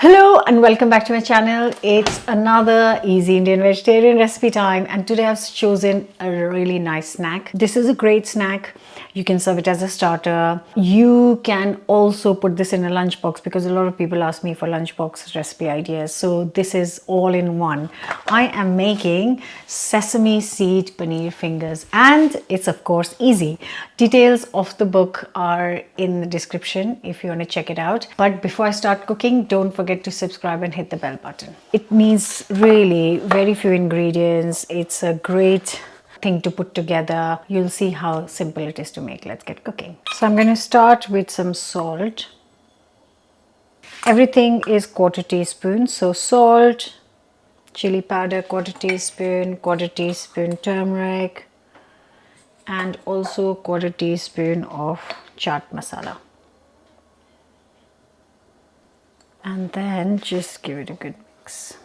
Hello and welcome back to my channel. It's another easy Indian vegetarian recipe time, and today I've chosen a really nice snack. This is a great snack. You can serve it as a starter. You can also put this in a lunchbox because a lot of people ask me for lunchbox recipe ideas. So this is all in one. I am making sesame seed paneer fingers, and it's of course easy. Details of the book are in the description if you want to check it out. But before I start cooking, don't forget to subscribe and hit the bell button. It needs really very few ingredients. It's a great thing to put together. You'll see how simple it is to make. Let's get cooking. So I'm going to start with some salt. Everything is quarter teaspoon. So salt, chili powder quarter teaspoon turmeric, and also quarter teaspoon of chaat masala. And then just give it a good mix.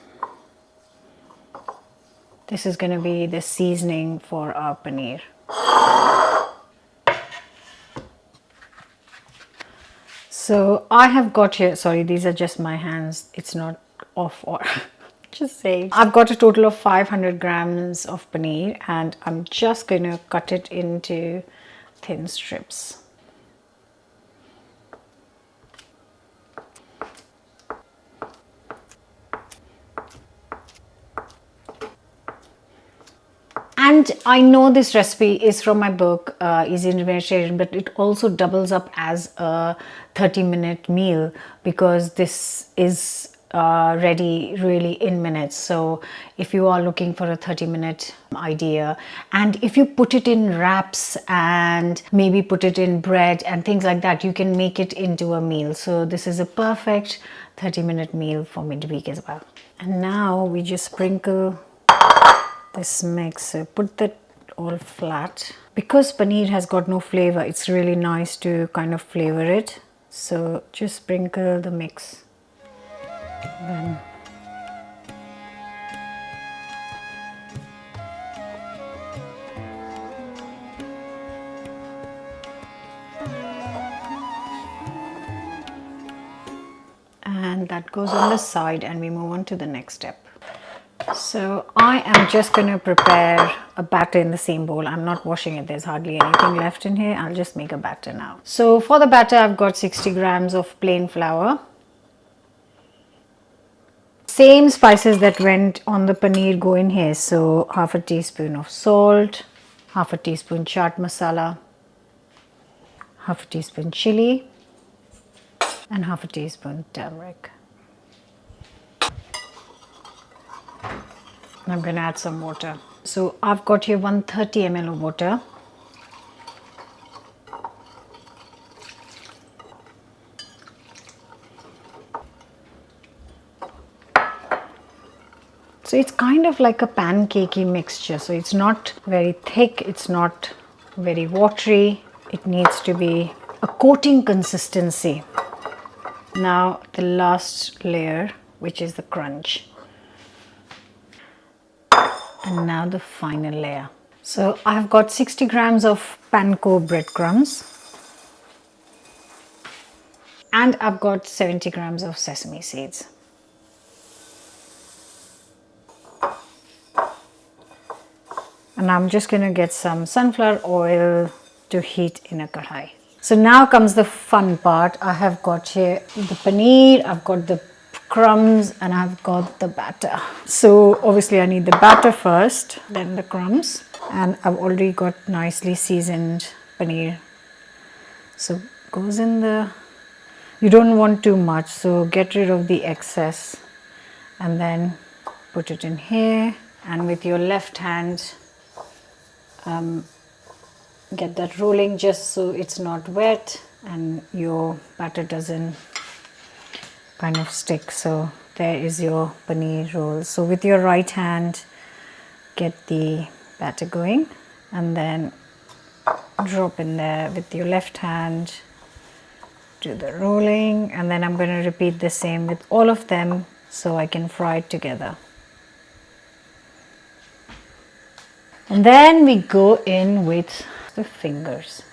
This is going to be the seasoning for our paneer. So I have got here, sorry, these are just my hands. It's not off or just saying. I've got a total of 500 grams of paneer, and I'm just going to cut it into thin strips. And I know this recipe is from my book, Easy Indian Vegetarian, but it also doubles up as a 30-minute meal because this is ready really in minutes. So if you are looking for a 30-minute idea, and if you put it in wraps and maybe put it in bread and things like that, you can make it into a meal. So this is a perfect 30-minute meal for midweek as well. And now we just sprinkle this mix. So put that all flat. Because paneer has got no flavor, it's really nice to kind of flavor it. So just sprinkle the mix. Then and that goes on the side, and we move on to the next step. So I am just going to prepare a batter in the same bowl. I'm not washing it. There's hardly anything left in here. I'll just make a batter now. So for the batter, I've got 60 grams of plain flour. Same spices that went on the paneer go in here. So half a teaspoon of salt, half a teaspoon chaat masala, half a teaspoon chili, and half a teaspoon turmeric. I'm going to add some water. So I've got here 130 ml of water. So it's kind of like a pancakey mixture. So it's not very thick, it's not very watery. It needs to be a coating consistency. Now the last layer, which is the crunch. And now the final layer. So I've got 60 grams of panko breadcrumbs, and I've got 70 grams of sesame seeds. And I'm just going to get some sunflower oil to heat in a kadhai. So now comes the fun part. I have got here the paneer, I've got the crumbs, and I've got the batter. So obviously I need the batter first, then the crumbs, and I've already got nicely seasoned paneer. So goes in the, you don't want too much, so get rid of the excess and then put it in here, and with your left hand get that rolling just so it's not wet and your batter doesn't kind of stick. So there is your paneer roll. So with your right hand get the batter going, and then drop in there with your left hand, do the rolling, and then I'm going to repeat the same with all of them so I can fry it together. And then we go in with the fingers.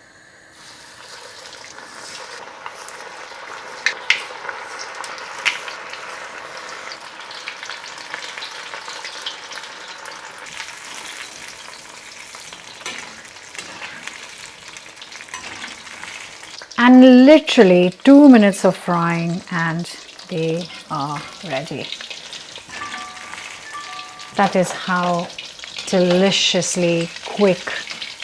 And literally 2 minutes of frying and they are ready. That is how deliciously quick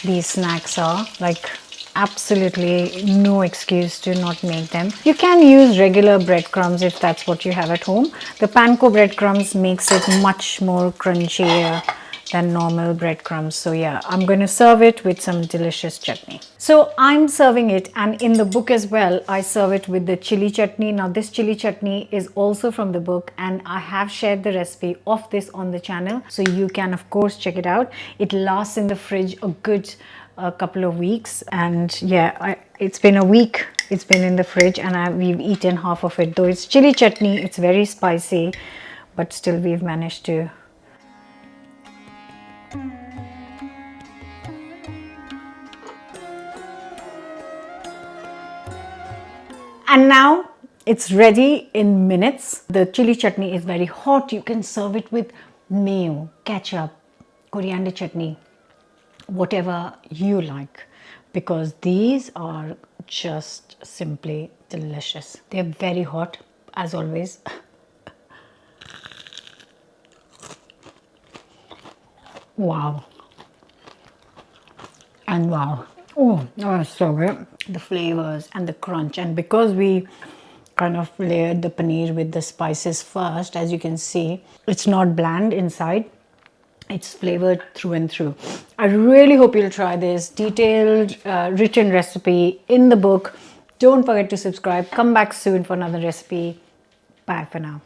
these snacks are. Like, absolutely no excuse to not make them. You can use regular breadcrumbs if that's what you have at home. The panko breadcrumbs makes it much more crunchier than normal breadcrumbs. So yeah, I'm going to serve it with some delicious chutney. So I'm serving it, and in the book as well, I serve it with the chili chutney. Now this chili chutney is also from the book, and I have shared the recipe of this on the channel. So you can of course check it out. It lasts in the fridge a good couple of weeks, and yeah, it's been a week. It's been in the fridge, and we've eaten half of it. Though it's chili chutney, it's very spicy, but still we've managed to. And now it's ready in minutes. The chili chutney is very hot. You can serve it with mayo, ketchup, coriander chutney, whatever you like, because these are just simply delicious. They're very hot as always. Wow. And wow. Oh, that's so good. The flavors and the crunch. And because we kind of layered the paneer with the spices first, as you can see, it's not bland inside. It's flavored through and through. I really hope you'll try this detailed written recipe in the book. Don't forget to subscribe. Come back soon for another recipe. Bye for now.